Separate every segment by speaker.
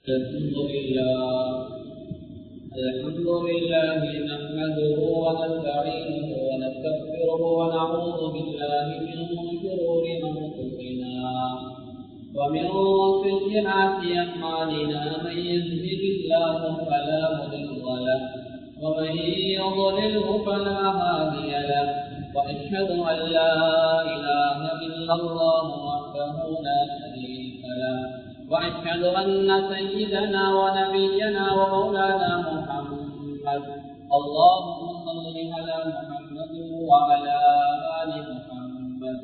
Speaker 1: الحمد لله نحمده ونستعينه ونستغفره ونعوذ بالله من شرور أنفسنا ومن سيئات أعمالنا من يهده الله فلا مضل له ومن يضلله فلا هادي له وأشهد أن لا إله إلا الله وحده لا شريك له وأشهد أن سيدنا ونبينا ومولانا محمد اللهم صل على محمد وعلى آل محمد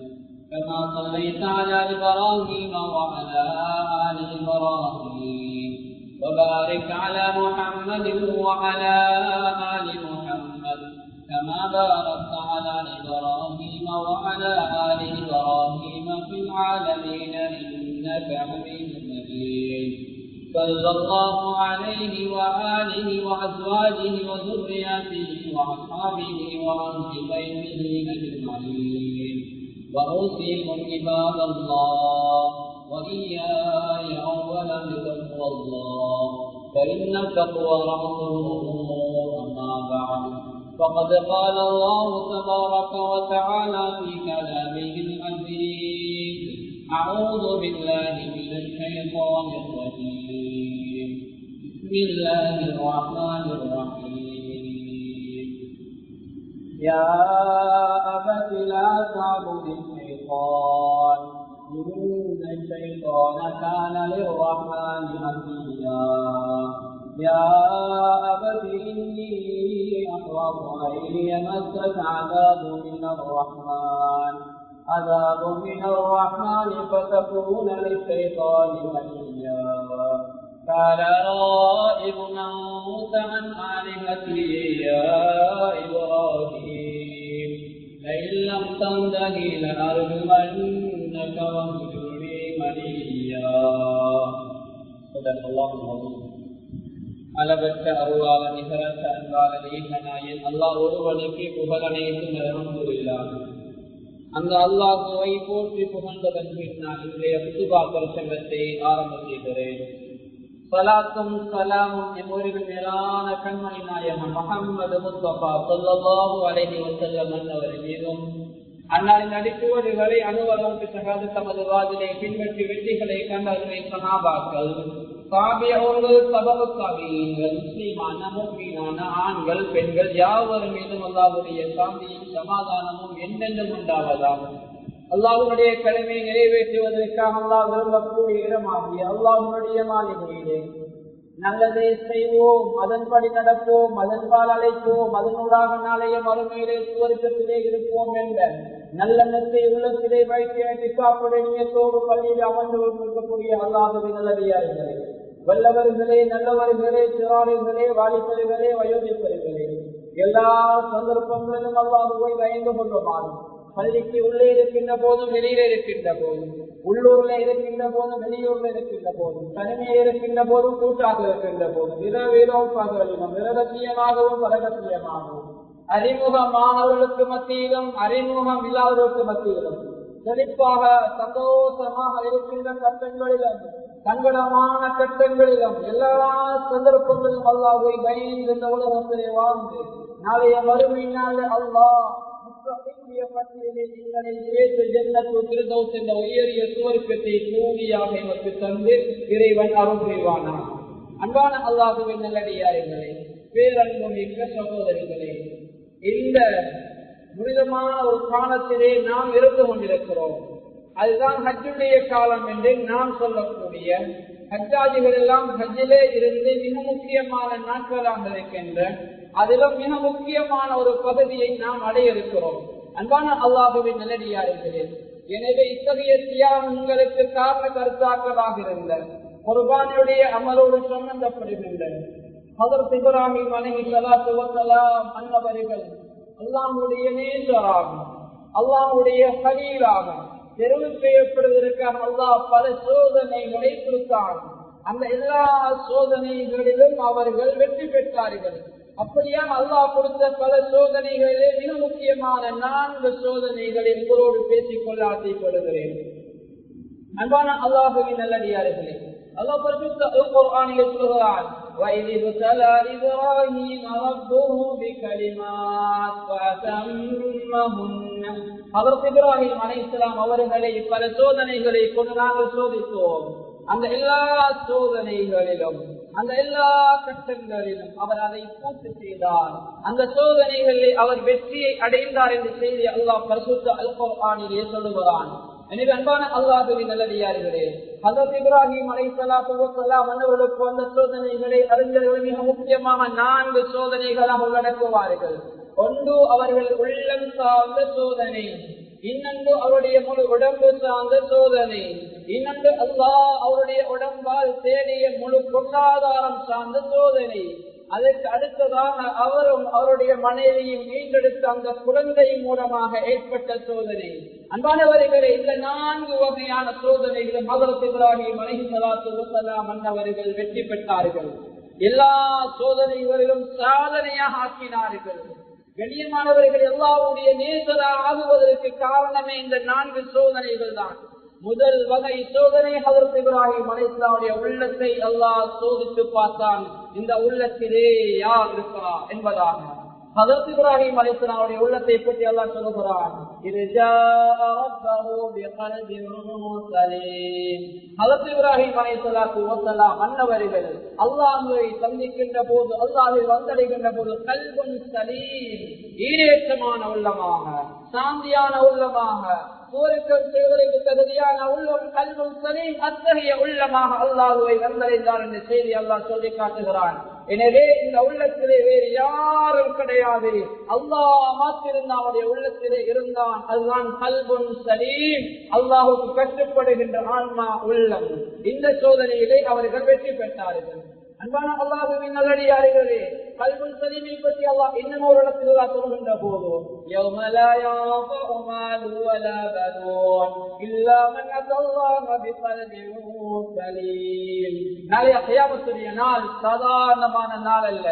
Speaker 1: كما صليت على إبراهيم وعلى آل إبراهيم وبارك على محمد وعلى آل محمد كما باركت على إبراهيم وعلى آل إبراهيم في العالمين إنك حميد مجيد صلى الله عليه وآله وأزواجه وذرياته وأصحابه وأهل بيته أجمعين وأوصيكم عباد الله وإياي أولا بتقوى الله فإن التقوى رأس الأمور أما بعد فقد قال الله تبارك وتعالى في كلامه العزيز أعوذ بالله من الشيطان الرجيم بسم الله الرحمن الرحيم يا أبت لا تعبد الشيطان إن الشيطان كان للرحمن عصيا يا أبت إني أخاف أن يمسك عذاب من الرحمن فتكون للشيطان وليا قال رائبنا موسى عن آلهتي يا إبراهيم لئن لم تنته لأرجمنك واهجرني مليا صدق الله العظيم. அளவற்ற அருளாள நிகரற்ற அன்பாளர் ஈசனாயின் அல்லாஹ் ஒருவனுக்கு புகழனைத்தும் அல்ஹம்துலில்லாஹ். அந்த அல்லாஹுவை போற்றி புகழ்ந்ததன் பின்னால் இன்றைய குதுபா பிரசங்கத்தை ஆரம்ப செய்கிறேன். ஸலாத்தும் ஸலாமும் எம்மொருவர் மேலான கண்மணி நாயகம் முஹம்மது முஸ்தபா ஸல்லல்லாஹு அலைஹி வஸல்லம் அவர்கள் மீதும் அன்னாரின் அடிச்சுவடுகளை அனுவரவுக்கு தகாது தமது வாதிலை பின்பற்றி வெற்றிகளை கண்டவர்களை சஹாபாக்கள் சாபியவர்கள் சபபு சாபியீன்கள் முஸ்லிமான முஃமினான ஆண்கள் பெண்கள் யாவர் மீதும் அல்லாஹ்வுடைய சாந்தியும் சமாதானமும் என்றென்றும் உண்டாவதாம். அல்லாஹ்வுடைய கடமையை நிறைவேற்றுவதற்காக அல்லாஹ் விரும்பக்கூடிய இடமாகிய அல்லாஹ்வுடைய மாளிகையிலே நல்லதை செய்வோம், அதன்படி நடப்போம், அதன்பால் அழைப்போம், அதனூடாக நாளைய மறுமையிலே சுவர்க்கத்திலே இருப்போம் என்ற நல்லெண்ணத்தை உள்ளத்திலே வைத்து காப்புடையத்தோடு பள்ளியில் அமர்ந்து கொண்டிருக்கக்கூடிய அல்லாஹ்வின் நல்லடியார்களே, வல்லவர்களே, நல்லவர்களே, சிறார்களே, வாலிபர்களே, வயோதிபர்களே, எல்லா சந்தர்ப்பங்களிலும் அல்லாஹ்வை பயந்து கொள்ளுமாறு பள்ளிக்கு உள்ளே இருக்கின்ற போதும் வெளியிலே இருக்கின்ற போதும், உள்ளூர்ல இருக்கின்ற போதும் வெளியூர்ல இருக்கின்ற போதும், தனிமையில் இருக்கின்ற போதும் கூட்டாக இருக்கின்ற போதும், இரவிலும் பகலிலும் இரகசியமாகவும் பரகசியமாகவும் அறிமுகமானவர்களுக்கு மத்தியிலும் அறிமுகம் இல்லாதவர்களுக்கு மத்தியிலும் செழிப்பாக சந்தோஷமாக இருக்கின்ற கட்டங்களிலும் சங்கடமான கட்டங்களிலும் எல்லா சந்தர்ப்பங்களிலும் அல்லாஹ்வை பயந்து இந்த உலகத்திலே வாழ்ந்து நாளைய மறுமை நாள் அல்லாஹ் பட்டியலில் எங்களை சேர்த்து ஜன்னத்து ஃபிர்தௌஸ் என்ற உயரிய சுவர்க்கத்தை கூலியாக எமக்கு தந்து இறைவன் அருள் புரிவானார். அன்பான அல்லாஹ்வின் நல்லடியார்களே, பேரன்பு மிக்க சகோதரிகளே, இந்த புனிதமான ஒரு காலத்திலே நாம் இருந்து கொண்டிருக்கிறோம். அதுதான் ஹஜ்ஜுடைய காலம் என்று நாம் சொல்லக்கூடிய ஹஜ்ஜாஜிகள் எல்லாம் ஹஜ்ஜிலே இருந்து மிக முக்கியமான நாட்களாக இருக்கின்ற அதிலும் மிக முக்கியமான ஒரு பகுதியை நாம் அடைய இருக்கிறோம். அன்பான அல்லாஹ்வின் நல்லடியார்களே, எனவே இத்தகைய தியாகங்களுக்கு காரண கருத்தாக்களாக இருந்த குர்பானுடைய அமலோடு சம்பந்தப்படுகின்ற ஹஜ்ரத் இப்ராஹிம் அலைஹிஸ்ஸலாத்து வஸலாம் அன்னவர்கள் அல்லாஹ்வுடைய நேசராகும், அல்லாஹ்வுடைய கலீலாகும் தெரிவு செய்யப்படுவதற்காக அல்லாஹ் பல சோதனைகளை கொடுத்தான். அந்த எல்லா சோதனைகளிலும் அவர்கள் வெற்றி பெற்றார்கள். அப்படியா அல்லாஹ் கொடுத்த பல சோதனைகளிலே மிக முக்கியமான 4 சோதனைகளை உங்களோடு பேசிக்கொள்ள ஆசைப்படுகிறேன். அன்பான அல்லாஹுவின் நல்லடியார்களே, அல்லாஹ் பரிசுத்த அல்-குர்ஆனிலே சொல்கிறான் وَإِذِ ابْتَلَى إِبْرَاهِيمَ رَبُّهُ بِكَلِمَاتٍ فَأَتَمَّهُنَّ ஹஜ்ரத் இப்ராஹீம் அலைஹிஸ்ஸலாம் அவர்களை பல சோதனைகளை கொண்டு நாங்கள் சோதித்தோம். அந்த எல்லா சோதனைகளிலும் அந்த எல்லா கட்டங்களிலும் அவர் அதை பூர்த்தி செய்தார். அந்த சோதனைகளில் அவர் வெற்றியை அடைந்தார் என்ற செய்தி அல்லாஹ் பரிசுத்த அல்-குர்ஆனிலே சொல்லுகிறான். எனவே அன்பான அல்லாஹ்வின் நல்லடியார்களே, ஹஜ்ரத் இப்ராஹீம் அலைஹிஸ்ஸலாத்து வஸ்ஸலாம் அவர்களுக்கு அந்த சோதனைகளை அறிஞர்கள் மிக முக்கியமாக 4 சோதனைகளாக உள்ளடக்குவார்கள். ஒன்று அவர்கள் உள்ளம் சார்ந்த சோதனை, இன்னொன்று அவருடைய முழு உடம்பு சார்ந்த சோதனை, இன்னொன்று அல்லாஹ் அவருடைய உடம்பால் தேடிய முழு பொருளாதாரம் சார்ந்த சோதனை, அதற்கு அடுத்ததாக அவரும் அவருடைய மனைவியும் மீண்டெடுத்த அந்த குழந்தை மூலமாக ஏற்பட்ட சோதனை. அன்பானவர்களே, இந்த 4 வகையான சோதனைகளும் ஹஜ்ரத் இப்ராஹீம் அலைஹிஸ்ஸலாத்து வஸ்ஸலாம் அன்னவர்கள் வெற்றி பெற்றார்கள். எல்லா சோதனைகளிலும் சாதனையாக ஆக்கினார்கள். கண்ணியமானவர்கள், அல்லாஹ்வுடைய நேசராக ஆகுவதற்கு காரணமே இந்த 4 சோதனைகள் தான். முதல் வகை சோதனை ஹஜ்ரத் இப்ராஹீம் அலைஹிஸ்ஸலாமுடைய உள்ளத்தை அல்லாஹ் சோதித்து பார்த்தான். இந்த உள்ளத்திலே யார் இருக்கிறார் என்பதாக. ஹஜ்ரத் இப்ராஹீம் அலைஹிஸ்ஸலாமுடைய உள்ளத்தை பற்றி அல்லாஹ் சொல்கிறான், ஹஜ்ரத் இப்ராஹீம் அலைஹிஸ்ஸலாத்து வஸ்ஸலாம் அன்னவர்கள் அல்லாஹ்வை சந்திக்கின்ற போது, அல்லாஹ்வை வந்தடைகின்ற போது கல்புன் சலீம், ஈரேற்றமான உள்ளமாக, சாந்தியான உள்ளமாக, சுவர்க்கம் செய்வதற்கு தகுதியான உள்ளம், கல்புன் சலீம், அத்தகைய உள்ளமாக அல்லாஹ்வை வந்தடைந்தார் என்ற செய்தி அல்லாஹ் சொல்லி காட்டுகிறான். எனவே இந்த உள்ளத்திலே வேறு யாரும் கிடையாது, அல்லாஹ் மாத்திருந்தான் அவருடைய உள்ளத்திலே இருந்தான். அதுதான் கல்புன் சலீம், அல்லாஹுக்கு கட்டுப்படுகின்ற ஆன்மா உள்ளம். இந்த சோதனையிலே அவர்கள் வெற்றி பெற்றார்கள். அன்பான அல்லாஹ்வின் நல்லடியார்களே, கல்புன் சலீமை பற்றி அல்லாஹ் இன்னும் ஒரு இடத்தில் சொல்கின்ற போது, யௌம லா யன்ஃபஉ மாலு வலா பனூன் இல்லா மன் அத்தல்லாஹ பிகல்பின் சலீம். நாளைய கியாமத்துடைய நாள் சாதாரணமான நாள் அல்ல.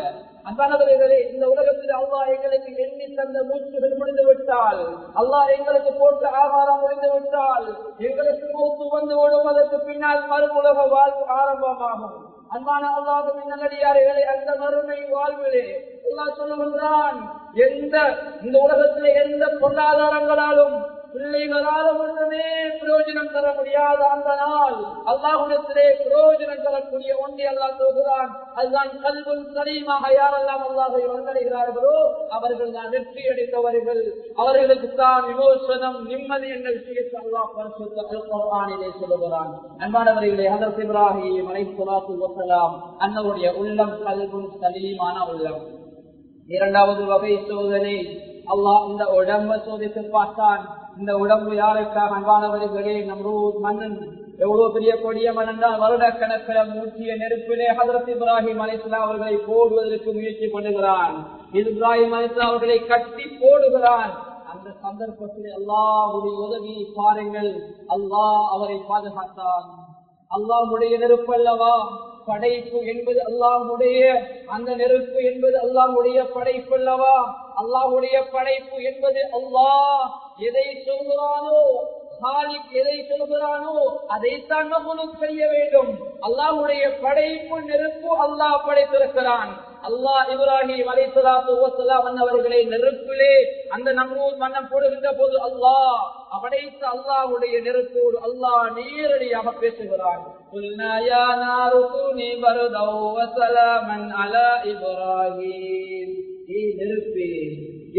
Speaker 1: அன்பானவர்களே, இந்த உலகத்தில் அல்லாஹ் எங்களுக்கு எண்ணி தந்த மூச்சுகள் முடிந்து விட்டால், அல்லாஹ் எங்களுக்கு போட்ட ஆகாரம் முடிந்து விட்டால், எங்களுக்கு மூத்து வந்து விடுவதற்கு பின்னால் மறுஉலக வாழ்வு ஆரம்பமாகும். அன்பான அல்லாஹ்வின் நல்லடியார்களே, அந்த மறுமை வாழ்விலே அல்லாஹ் சொல்லுகின்றான், இந்த உலகத்திலே எந்த பொருளாதாரங்களாலும் பிள்ளைகளாலும் ஒன்றுமே பிரயோஜனம் தர முடியாத அந்த நாள் அல்லாஹ்விடத்திலே பிரயோஜனம் தரக்கூடிய ஒன்றை அல்லாஹ் சொல்கிறான். அதுதான் கல்புன் சலீமாக யாரெல்லாம் அல்லாஹ்வை வந்தடைகிறார்களோ அவர்கள் தான் வெற்றி அடைந்தவர்கள், அவர்களுக்கு தான் விமோசனம், நிம்மதி என்ற விஷயத்தை அல்லாஹ் பரிசுத்த அல்-குர்ஆனிலே சொல்லுகிறான். அன்பானவர்களே, ஹஜ்ரத் இப்ராஹீம் அலைஹிஸ்ஸலாத்து வஸ்ஸலாம் அன்னவருடைய உள்ளம் கல்புன் சலீமான உள்ளம். இரண்டாவது வகை சோதனை, அல்லாஹ் இந்த உடம்பை சோதித்து பார்த்தான். இந்த உடம்பு யாருக்காக? அன்பானவர்களே, நம்ரூத் மன்னன் எவ்வளவு பெரிய கொடிய மன்னன் தான் வருடக்கணக்கில் மூட்டிய நெருப்பிலே ஹஜ்ரத் இப்ராஹீம் அலைஹிஸ்ஸலாம் அவர்களை போடுவதற்கு முயற்சி பண்ணுகிறான். இப்ராஹீம் அலைஹிஸ்ஸலாம் அவர்களை கட்டி போடுகிறான். அந்த சந்தர்ப்பத்தில் அல்லாஹ்வுடைய உதவியை பாருங்கள், அல்லாஹ் அவரை பாதுகாத்தான். அல்லாஹ்வுடைய நெருப்பு அல்லவா படைப்பு என்பது, அல்லாஹ்வுடைய அந்த நெருப்பு என்பது அல்லாஹ்வுடைய படைப்பு அல்லவா? அல்லாஹ்வுடைய படைப்பு என்பது அல்லாஹ் எதை சொல்கிறானோ, காலிக் எதை சொல்கிறானோ அதைத்தான் மஹ்லூக் செய்ய வேண்டும். அல்லாஹ்வுடைய படைப்பு நெருப்பு அல்லாஹ் படைத்திருக்கிறான். அல்லாஹ் இப்ராஹீம் அலைஹிஸ்ஸலாத்து வஸ்ஸலாம் அவர்களை நெருப்பிலே அந்த நம்ரூத் மன்னன் போடுகின்ற போது அல்லாஹ் படைத்த அல்லாஹ்வுடைய நெருப்போடு அல்லாஹ் நேரடியாக பேசுகிறான். குல்னா யா நாரு குனி பர்தௌ வ ஸலாமன் அலா இப்ராஹீம், ஏ நெருப்பே,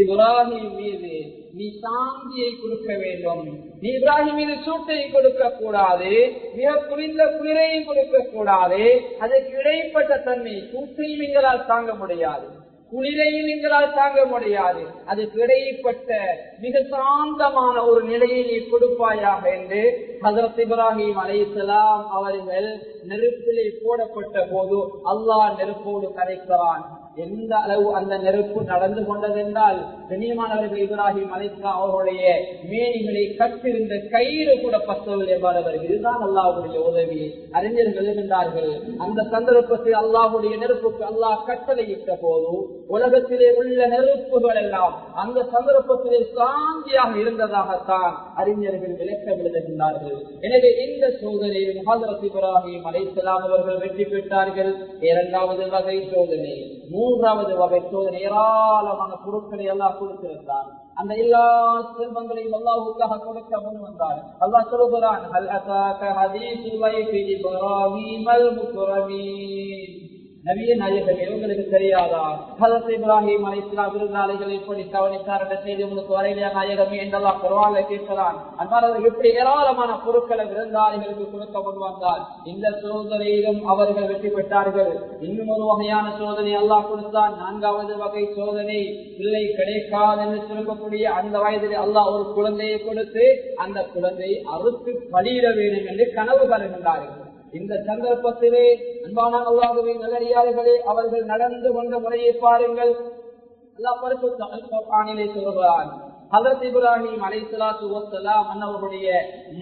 Speaker 1: இப்ராஹீம் மீது நீ சாந்தியை கொடுக்க வேண்டும். நீ இப்ராஹிம் மீது சூட்டை கொடுக்க கூடாது, மிக குளிர்ந்த குளிரையும் கொடுக்க கூடாது. அதற்கு இடைப்பட்ட தன்மை, சூட்டையும் எங்களால் தாங்க முடியாது, குளிரையும் எங்களால் தாங்க முடியாது, அதுக்கு இடைப்பட்ட மிக சாந்தமான ஒரு நிலையை நீ கொடுப்பாயாக என்று ஹஜ்ரத் இப்ராஹீம் அலைஹிஸ்ஸலாம் அவர்கள் நெருப்பிலே போடப்பட்ட போது அல்லாஹ் நெருப்போடு கரைக்கிறான். எந்த அளவு அந்த நெருப்பு நடந்து கொண்டதென்றால் கண்ணியமானவர்கள் இப்ராஹிம் அலைஹிஸ்ஸலாம் அவர்களுடைய மேனிகளை கட்டிருந்த கயிறு கூட பத்தவில்லை என்பார்கள். இதுதான் அல்லாஹ்வுடைய உதவி. அறிஞர்கள் எழுகின்றார்கள், அந்த சந்தர்ப்பத்தில் அல்லாஹ்வுடைய நெருப்புக்கு அல்லாஹ் கட்டளையிட்ட போது உலகத்திலே உள்ள நெருப்புகள் எல்லாம் அந்த சந்தர்ப்பத்திலே சாந்தியாக இருந்ததாகத்தான் அறிஞர்கள் விளக்கம் எழுதுகின்றார்கள். எனவே இந்த சோதனையில் ஹஜ்ரத் இப்ராஹிம் அலைஹிஸ்ஸலாம் அவர்கள் வெற்றி பெற்றார்கள். இரண்டாவது வகை சோதனை, மூன்றாவது வகை சோதனை, ஏராளமான பொருட்களை எல்லாம் கொடுத்திருந்தார். அந்த எல்லா செல்வங்களையும் அல்லாஹ்வுக்காக கொடுக்க முன் வந்தார். அல்லாஹ் சொல்கிறான், ஹல் அதாக ஹதீஸு லைஃபி இப்ராஹீமல் முக்ரமீன். நபியே நாயகமே, உங்களுக்கு தெரியாதா ஹஜ்ரத் இப்ராஹிம் அலைஹிஸ்ஸலாம் விருந்தாளிகள் எப்படி கவனித்தார் என்ற செய்தி உங்களுக்கு வரையிலே நாயகமே என்றெல்லாம் குர்ஆனிலே கேட்கிறான். அன்பானவர்கள், இப்படி ஏராளமான பொருட்களை விருந்தாளிகளுக்கு கொடுக்க முன் வந்தார். இந்த சோதனையிலும் அவர்கள் வெற்றி பெற்றார்கள். இன்னும் ஒரு வகையான சோதனை அல்லாஹ் கொடுத்தான். நான்காவது வகை சோதனை, பிள்ளை கிடைக்காது என்று சொல்லக்கூடிய அந்த வயதில் அல்லாஹ் ஒரு குழந்தையை கொடுத்து அந்த குழந்தையை அறுத்து பலியிட வேண்டும் என்று கனவு காணுகின்றார்கள். இந்த சந்தர்ப்பத்திலே அன்பான அல்லாஹ்வின் நல்லடியார்களே, அவர்கள் நடந்து கொண்ட முறையை பாருங்கள். அல்லாஹ் பரிசுத்த அல் குர்ஆனிலே சொல்கிறான், ஹஜ்ரத் இப்ராஹிம் அலைஹிஸ்ஸலாத்து வஸ்ஸலாம் அன்னவருடைய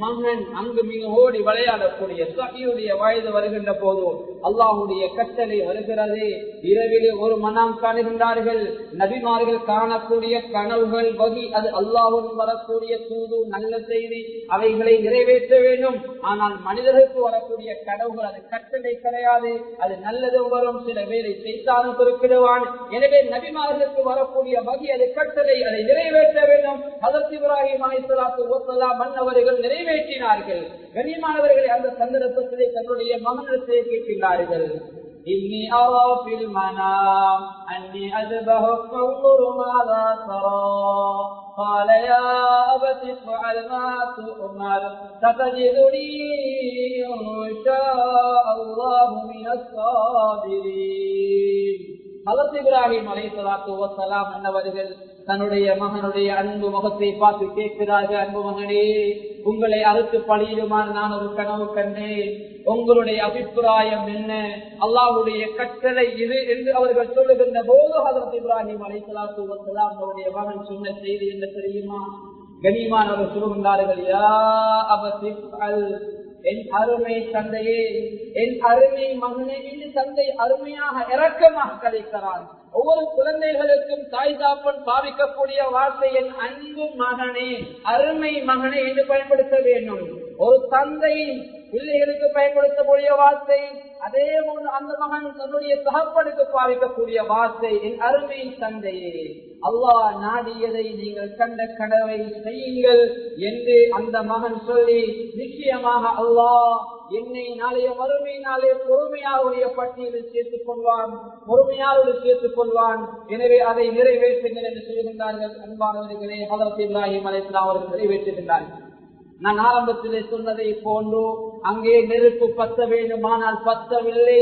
Speaker 1: மகன் அங்கு மிக ஓடி விளையாடக்கூடிய சஹியுடைய வயது வருகின்ற போது அல்லாஹ்வுடைய கட்டளை வருகிறது. இரவிலே ஒரு மனம் காணுகின்றார்கள். நபிமார்கள் காணக்கூடிய கனவுகள் வகி, அது அல்லாஹ்வுடன் வரக்கூடிய தூது, நல்ல செய்தி, அவைகளை நிறைவேற்ற வேண்டும். ஆனால் மனிதர்களுக்கு வரக்கூடிய கனவுகள் அது கட்டளை கிடையாது, அது நல்லதும் வரும், சில பேரை செய்தாலும் குறுக்கிடுவான். எனவே நபிமார்களுக்கு வரக்கூடிய வகி அது கட்டளை, அதை நிறைவேற்ற வேண்டும். ஹஜ்ரத் இப்ராஹிம் அலைஹிஸ்ஸலாத்து வஸ்ஸலாம் மன்னவர்கள் நிறைவேற்றினார்கள். கண்ணியமானவர்களை, அந்த சந்தர்ப்பத்திலே தன்னுடைய மகனத்தை கேட்கிறார்கள். إني أرى في المنام أني أذبحك فانظر ماذا ترى قال يا أبت افعل ما تؤمر ستجدني إن شاء الله من الصابرين. ஹஜ்ரத் இப்ராஹிம் அலைஹிஸ்ஸலாத்து வஸ்ஸலாம் அன்னவர்கள் தன்னுடைய மகனுடைய அன்பு முகத்தை பார்த்து கேட்கிறார்கள், அன்பு மகனே, உங்களை அறுத்து பழியிடுமாறு நான் ஒரு கனவு கண்டேன். உங்களுடைய அபிப்பிராயம் என்ன? அல்லாஹ்வுடைய கட்டளை இது என்று அவர்கள் சொல்லுகின்ற போது ஹஜ்ரத் இப்ராஹிம் அலைஹிஸ்ஸலாத்து வஸ்ஸலாம் அவருடைய மகன் சொன்ன செய்தி என்ன தெரியுமா? கனிமானவர்கள் சொல்லுகின்றார்கள், யா அபதி அல், என் அருமை தந்தையே, என் அருமை மகனே. இந்த தந்தை அருமையாக இரக்கமாக கதைக்கிறான். ஒவ்வொரு குழந்தைகளுக்கும் தாய் தாப்பன் பாவிக்கக்கூடிய வார்த்தை என் அன்பு மகனே, அருமை மகனே என்று பயன்படுத்த வேண்டும். ஒரு தந்தை பிள்ளைகளுக்கு பயன்படுத்தக்கூடிய வார்த்தை, அதே போன்று அந்த மகன் தன்னுடைய தகப்பனுக்கு பாவிக்கக்கூடிய வார்த்தை என் அருமை தந்தையே. அல்லாஹ் நாடியதை நீங்கள் கண்ட கனவை செய்யுங்கள் என்று அந்த மகன் சொல்லி, நிச்சயமாக அல்லாஹ் என்னை நாளைய மறுமை நாளே பொறுமையாருடைய பட்டியலில் சேர்த்துக் கொள்வான், பொறுமையாரோடு சேர்த்துக் கொள்வான். எனவே அதை நிறைவேற்றுங்கள் என்று சொல்கின்றார்கள். அன்பானவர்களே, ஹஜ்ரத் இப்ராஹிம் அலைஹிஸ்ஸலாம் அவர்கள் நிறைவேற்றுகின்றார்கள். நான் ஆரம்பத்திலே சொன்னதை போன்று அங்கே நெருப்பு பத்த வேண்டுமானால் பத்தவில்லை.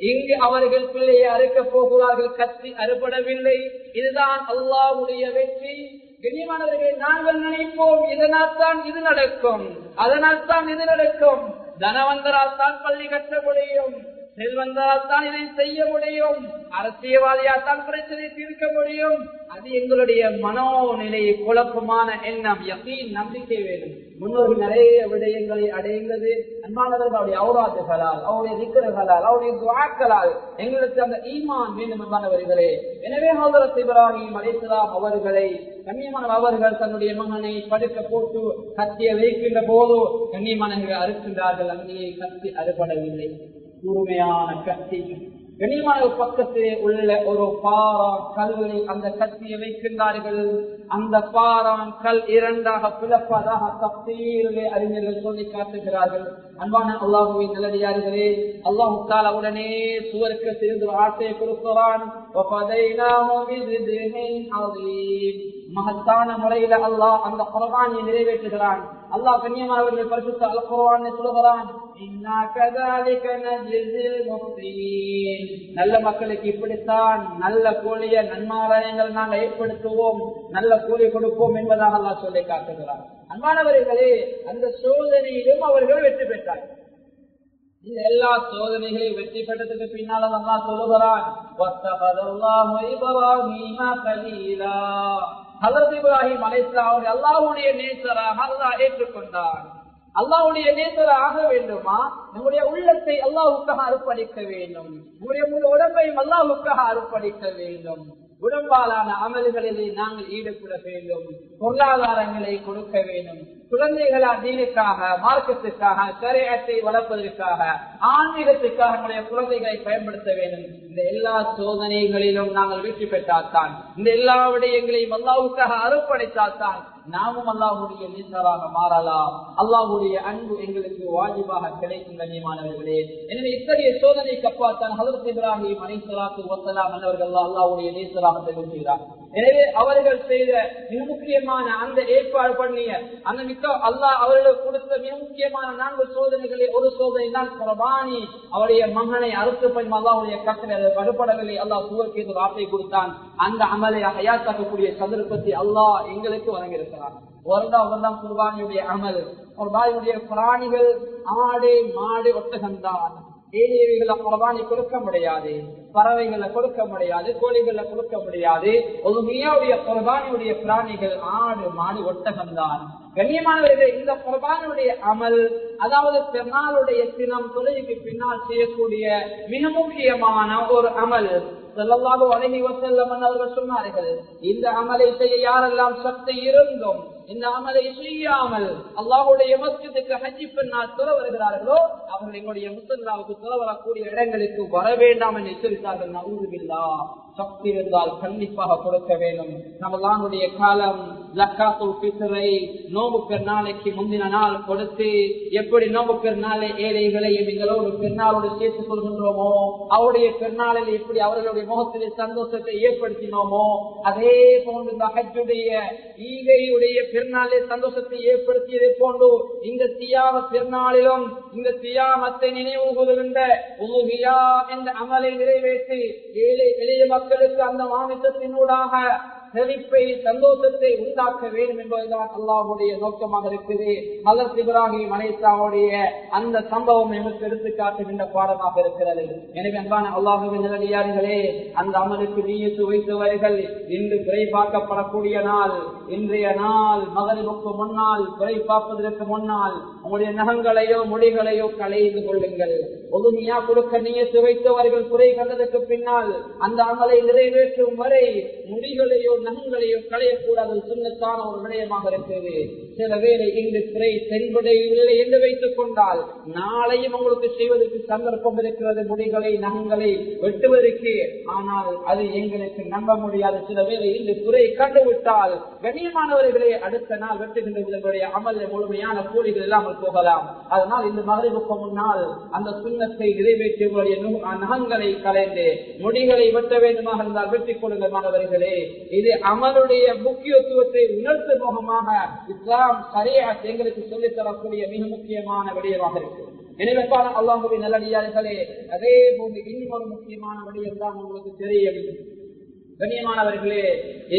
Speaker 1: இங்கு அவர்கள் பிள்ளையை அறுக்கப் போகிறார்கள், கத்தி அறுபடவில்லை. இதுதான் அல்லாஹ்வுடைய வெற்றி. கண்ணியமானவர்களே, நாங்கள் நினைப்போம் இதனால் தான் இது நடக்கும், அதனால் தான் இது நடக்கும். தனவந்தரால் தான் பள்ளி கட்ட முடியும், செல்வந்தரால் தான் இதை செய்ய முடியும், அரசியல்வாதியால் தான் பிரச்சனை தீர்க்க முடியும். அது எங்களுடைய மனோநிலை குழப்பமான எண்ணம், யகீன், நம்பிக்கை வேண்டும். முன்னோர்கள் நிறைய விடயங்களை அடைந்தது அன்பானவர்கள் அவருடைய ஔராத்துகளால், அவருடைய திக்ருகளால், அவருடைய துஆக்களால் எங்களுக்கு அந்த ஈமான் வேண்டும் அன்பானவர்களே. எனவே ஹஜ்ரத் இப்ராஹிம் அலைஹிஸ்ஸலாம் அவர்களை கண்ணியமான அவர்கள் தன்னுடைய மகனை படுக்க போட்டு கத்திய வைக்கின்ற போது கண்ணியமானவர்கள் அறுக்கின்றார்கள். அங்கே கத்தி அறுபடவில்லை, கூர்மையான கத்தி. கண்ணியமான பக்கத்திலே உள்ள ஒரு பாறான் கல்லை அந்த கத்தியை வைக்கின்றார்கள். அந்த பாறான் கல் இரண்டாக பிளப்பதாக தப்சீரிலே அறிஞர்கள் சொல்லி காட்டுகிறார்கள். அன்பான அல்லாஹ்வின் நல்லடியார்களே, அல்லாஹ் தஆலா உடனே சுவர்க்கத்திலிருந்து ஆசையை கொடுக்கிறான். மகத்தான முறையில அல்லாஹ் அந்த குர்ஆனை நிறைவேற்றுகிறான். அல்லாஹ் கண்ணியமானவர்கள் பரிசுத்த அல் குர்ஆனை சொல்கிறான், இன்னா கதாலிக நஜ்ஸில் முஹ்சினீன். நல்ல மக்களுக்கு இப்படித்தான் நல்ல கூலிய நன்மாராயங்கள் நாங்கள் ஏற்படுத்துவோம், நல்ல கூலி கொடுப்போம் என்பதாக அல்லாஹ் சொல்லி காட்டுகிறார். அன்பானவர்களே, அந்த சோதனையிலும் அவர்கள் வெற்றி பெற்றார்கள். இந்த எல்லா சோதனைகளையும் வெற்றி பெற்றதுக்கு பின்னால அல்லாஹ் சொல்லுகிறான், வத்தகதல்லாஹு இப்ராஹீம கலீலா. ஹஜ்ரத் இப்ராஹிம் அலைஹிஸ்ஸலாம் அவர்கள் அல்லாஹ்வுடைய நேசராக அல்லாஹ் ஏற்றுக்கொண்டார். அல்லாஹ்வுடைய நேசராக ஆக வேண்டுமா? நம்முடைய உள்ளத்தை அல்லாஹ்வுக்காக அர்ப்பணிக்க வேண்டும். நம்முடைய முழு உடம்பையும் அல்லாஹ்வுக்காக அர்ப்பணிக்க வேண்டும். உடம்பாலான அமல்களிலே நாங்கள் ஈடுபட வேண்டும். பொருளாதாரங்களை கொடுக்க வேண்டும். குழந்தைகளா தீனுக்காக, மார்க்கத்துக்காக, ஷரீஅத்தை வளர்ப்பதற்காக, ஆன்மீகத்துக்காக நம்முடைய குழந்தைகளை பயன்படுத்த வேண்டும். இந்த எல்லா சோதனைகளிலும் நாங்கள் வெற்றி பெற்றால்தான், இந்த எல்லா விடயங்களையும் அல்லாஹ்வுக்காக அர்ப்பணித்தால்தான் நாமும் அல்லாஹ்வுடைய நேசராக மாறலாம். அல்லாஹ்வுடைய அன்பு எங்களுக்கு வாஜிபாக கிடைக்கும் கண்ணியமானவர்களே. எனவே இத்தகைய சோதனைக்கு அப்பால்தான் ஹஜ்ரத் இப்ராஹிம் அலைஹிஸ்ஸலாத்து வஸ்ஸலாம் அவர்கள் அல்லாஹ்வுடைய நேசராக தெரிவிக்கிறார். எனவே அவர்கள் செய்த மிக முக்கியமான அந்த ஏற்பாடு பண்ணிய அந்த அல்லாஹ் அவர்களுக்கு கொடுத்த மிக முக்கியமான 4 சோதனைகளை ஒரு சோதனை தான் குர்பானி. அவருடைய மகனை அறுத்து பண்ணி அல்லாஹ்வுடைய கட்டளை கட்டுப்படவில்லை. அல்லாஹ் சூரத்துக்கு ஒரு வார்த்தை கொடுத்தான். அந்த அமலை ஹயாத்தாக்கக்கூடிய சந்தர்ப்பத்தை அல்லாஹ் எங்களுக்கு வழங்கியிருக்கிறார். வருடம் குர்பானியுடைய அமல். குர்பானியுடைய பிராணிகள் ஆடு, மாடு, ஒட்டகம்தான். ஏழைகளை குர்பானி கொடுக்க முடியாது, பறவைகளை கொடுக்க முடியாது, கோழிகளை கொடுக்க முடியாது. ஒரு மியாவுடைய குர்பானியுடைய பிராணிகள் ஆடு, மாடு, ஒட்டகம்தான். கண்ணியமானவர்களே, இந்த குர்பானுடைய அமல், அதாவது பெருநாளுடைய தினம் தொழுகைக்கு பின்னால் செய்யக்கூடிய மிக முக்கியமான ஒரு அமல். ஸல்லல்லாஹு அலைஹி வஸல்லம் அவர்கள் சொன்னார்கள், இந்த அமலை செய்ய யாரெல்லாம் சக்தி இருந்தும் இந்த அமலை செய்யாமல் அல்லாஹ்வுடைய மஸ்ஜிதுக்கு ஹஜ் பெருநாள் தொழ வருகிறார்களோ அவர்கள் எங்களுடைய முஸல்லாவுக்கு தொழ வரக்கூடிய இடங்களுக்கு வர வேண்டாம் என்று எச்சரித்தார்கள். நஊது பில்லாஹ். சக்தி இருந்தால் கண்டிப்பாக கொடுக்க வேண்டும். ரமலானுடைய காலம் ஜக்காத்துல் ஃபித்ரை நோன்பு பெருநாளைக்கு முந்தின நாள் கொடுத்து, எப்படி நோன்பு பெருநாளை ஏழைகளை எங்களோடு பெருநாளோடு சேர்த்துக் கொள்கின்றோமோ, அவருடைய பெருநாளில் எப்படி அவர்களுடைய முகத்திலே சந்தோஷத்தை ஏற்படுத்தினோமோ, அதே போன்று இந்த ஹஜ்ஜுடைய ஈகையுடைய பெருநாளை சந்தோஷத்தை ஏற்படுத்தியதை போன்று இந்த தியாக பெருநாளிலும் இந்த தியாகத்தை நினைவு கூறுகின்ற உலுஹியா என்ற அமலை நிறைவேற்றி எளிய மக்களுக்கு அந்த மாமிசத்தினூடாக செழிப்பை, சந்தோஷத்தை உண்டாக்க வேண்டும் என்பதுதான் அல்லாஹ்வுடைய நோக்கமாக இருக்குது. ஹஜ்ரத் இப்ராஹிம் அலைஹிஸ்ஸலாமுடைய அந்த சம்பவம் நமக்கு எடுத்துக்காட்டுகின்ற பாடமாக இருக்கிறது. எனவே அன்பான அல்லாஹ்வின் நல்லடியார்களே, அந்த அமலுக்கு நியத்து வைத்தவர்கள் இன்று பிறை பார்க்கப்படக்கூடிய நாள், இன்றைய நாள் மகரிபுக்கு முன்னால், பிறை பார்ப்பதற்கு முன்னால் உங்களுடைய நகங்களையோ முடிகளையோ களைந்து கொள்ளுங்கள். ஒதுமையா கொடுக்க நியத்து வைத்தவர்கள் குறை கண்டதற்கு பின்னால் அந்த அமலை நிறைவேற்றும் வரை முடிகளையோ நகங்களையோ களையக்கூடாது. சுன்னத்தான ஒரு விடயமாக இருக்கிறது. சில வேளை இங்கு குறை தென்படையவில்லை என்று வைத்துக் கொண்டால் நாளையும் உங்களுக்கு செய்வதற்கு சந்தர்ப்பம் இருக்கிறது, முடிகளை நகங்களை வெட்டுவதற்கு. ஆனால் அது எங்களுக்கு நம்ப முடியாது. சில வேளை இன்று குறை கண்டுவிட்டால் கண்ணியமானவர்களே அடுத்த நாள் வெட்டுகின்றவர்களுடைய அமல் முழுமையான கூலிகள் இல்லாமல் போகலாம். அதனால் இந்த மகரிபுக்கு முன்னால் அந்த சுன்னத்தை நிறைவேற்றியவர்களுடைய நகங்களை கலைந்து முடிகளை வெட்ட வேண்டுமாக இருந்தால் வெட்டிக் கொள்ளுங்கள் மாணவர்களே. இது அமலுடைய முக்கியத்துவத்தை உணர்த்தும் முகமாக இஸ்லாம் ஷரீஅத் எங்களுக்கு சொல்லித் தரக்கூடிய மிக முக்கியமான விடயமாக இருக்கு. எனவே அல்லாஹ்வுடைய நல்லடியார்களே, அதே போன்று இன்னொரு முக்கியமான விடயம் தான் உங்களுக்கு தெரியும். கண்ணியமானவர்களே,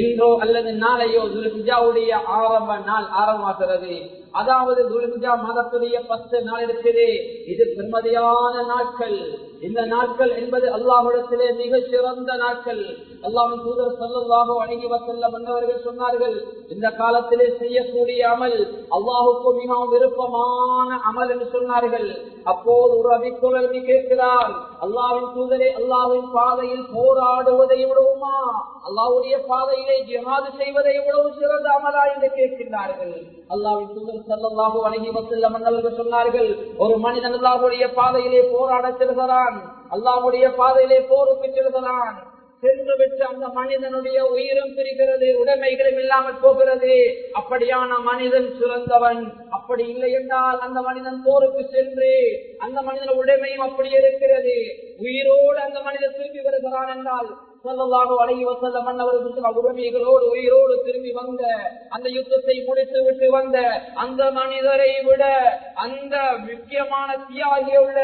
Speaker 1: இன்றோ அல்லது நாளையோ துல்ஹிஜ்ஜாவுடைய ஆரம்ப நாள் ஆரம்பமாகிறது. அதாவது துல்ஹிஜ்ஜா மாதத்துடைய 10 நாள் இருக்குது. இது பெருமதியான நாட்கள். இந்த நாட்கள் என்பது அல்லாஹ்விடத்திலே மிக சிறந்த நாட்கள். அல்லாஹ்வின் தூதர் ஸல்லல்லாஹு அலைஹி வஸல்லம் அவர்கள் சொன்னார்கள், இந்த காலத்திலே செய்யக்கூடிய அமல் அல்லாஹ்வுக்கு மிகவும் விருப்பமான அமல் என்று சொன்னார்கள். அப்போது ஒரு அபித்தோழர் கேட்கிறார், அல்லாஹ்வின் தூதரே, அல்லாஹ்வின் பாதையில் போராடுவதை விடவுமா, அல்லாஹ்வுடைய பாதையிலே ஜிஹாது செய்வதை எவ்வளவு சிறந்த அமலா என்று கேட்கின்றார்கள். அல்லாஹ்வின் தூதர் ஸல்லல்லாஹு அலைஹி வஸல்லம் அவர்கள் சொன்னார்கள், ஒரு மனிதன் அல்லாஹ்வுடைய பாதையிலே போராட செல்கிறான், அல்லாஹ்வுடைய பாதையிலே போருக்கு செல்கிறான், சென்று விட்டு அந்த மனிதனுடைய உயிரும் பிரிகிறது, உடைமைகளும் இல்லாமல் போகிறது. அப்படியான மனிதன் சிறந்தவன். அப்படி இல்லை என்றால் அந்த மனிதன் போருக்கு சென்று அந்த மனிதன் உடைமையும் அப்படியே இருக்கிறது, உயிரோடு அந்த மனிதன் திரும்பி வருகிறான் என்றால் ஸல்லல்லாஹு அலைஹி வஸல்லம் அவர்கள் உடைமைகளோடு உயிரோடு திரும்பி வந்த அந்த யுத்தத்தை முடித்து விட்டு வந்த அந்த மனிதரை விட அந்த முக்கியமான தியாகியை விட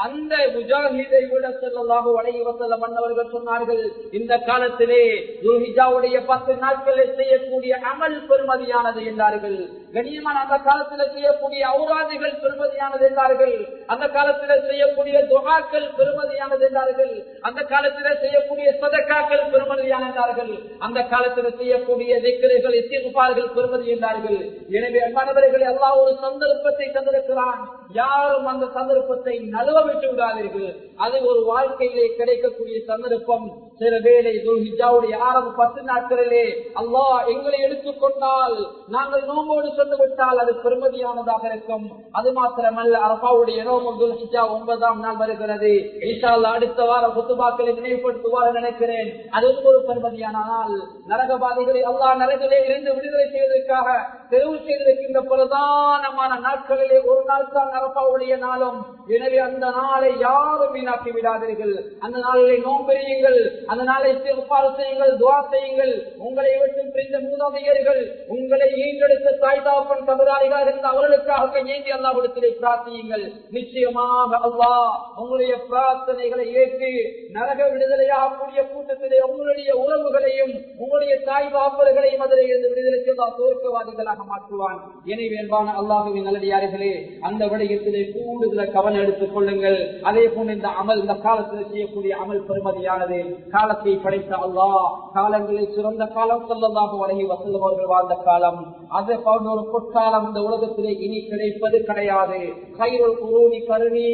Speaker 1: அந்த முஜாஹிதை விட ஸல்லல்லாஹு அலைஹி வஸல்லம் அன்னவர்கள் சொன்னார்கள், இந்த காலத்திலே துல்ஹிஜ்ஜாவுடைய 10 நாட்களில் செய்யக்கூடிய அமல் பெருமதியானது என்றார்கள். கண்ணியமான அந்த காலத்தில் செய்யக்கூடிய ஔராதுகள் பெருமதியானது என்றார்கள். அந்த காலத்தில் செய்யக்கூடிய துஆக்கள் பெருமதியானது என்றார்கள். அந்த காலத்தில் செய்யக்கூடிய சதகாக்கள் பெருமதியானது என்றார்கள். அந்த காலத்தில் செய்யக்கூடிய திக்ருகள் இஸ்திக்ஃபார்கள் பெருமதி என்றார்கள். எனவே அன்பானவர்களே, அல்லாஹ் ஒரு சந்தர்ப்பத்தை தந்திருக்கிறான். யாரும் அந்த சந்தர்ப்பத்தை நழுவ விட்டு விடாதீர்கள். அது ஒரு வாழ்க்கையிலே கிடைக்கக்கூடிய சந்தர்ப்பம். சில வேளை துல்ஹிஜ்ஜாவுடைய ஆரம்ப 10 நாட்களிலே அல்லாஹ் எங்களை எடுத்துக்கொண்டால், நாங்கள் நோம்போடு சென்று விட்டால் அது பெருமதியானதாக இருக்கும். அது மாத்திரமல்ல, அரபாவுடைய நோம்பு துல்ஹிஜ்ஜா 9ஆம் நாள் வருகிறது. இன்ஷா அல்லாஹ் அடுத்த வாரம் குத்துபாக்களை நினைவுபடுத்துவார் நினைக்கிறேன். அது ஒரு பெருமதியான நாள். நரகவாதிகளை அல்லாஹ் நரகிலே இருந்து விடுதலை செய்வதற்காக தெரிவு செய்திருக்கின்ற பிரதானமான நாட்களிலே ஒரு நாள் தான் அரபாவுடைய நாளும். எனவே அந்த நாளை யாரும் வீணாக்கி விடாதீர்கள். அந்த நாளிலே நோன்பெரியுங்கள், அந்த நாளை இஸ்திக்ஃபார் செய்யுங்கள், துஆ செய்யுங்கள். உங்களை விட்டு பிரிந்த மூதாதையர்கள், உங்களை ஈண்டெடுத்த தாய் தகப்பன் தவறாளிகள் இருந்த அவர்களுக்காக ஏந்தி அல்லாஹ்விடத்திலே பிரார்த்தியுங்கள். நிச்சயமாக அல்லாஹ் உங்களுடைய பிரார்த்தனைகளை ஏற்று நரக விடுதலையாகக்கூடிய கூட்டத்திலே உங்களுடைய உறவுகளையும் உங்களுடைய தாய் தகப்பர்களையும் அதிலே இருந்து விடுதலை செய்து சுவர்க்கவாதிகளாக மாற்றுவான். எனவே அன்பான அல்லாஹ்வின் நல்லடியார்களே, அந்த விடயத்திலே கூடுதல் கவனம் எடுத்துக் கொள்ளுங்கள். அதே போன்று இந்த அமல், இந்த காலத்தில் செய்யக்கூடிய அமல் பெருமதியானது. காலத்தை படைத்த அல்லாஹ் காலங்களில் சிறந்த காலம் ஸல்லல்லாஹு அலைஹி வஸல்லம் அவர்கள் வாழ்ந்த காலம். அதே போன்ற ஒரு பொற்காலம் இந்த உலகத்திலே இனி கிடைப்பது கிடையாது. கைருல் குரூனி கருணி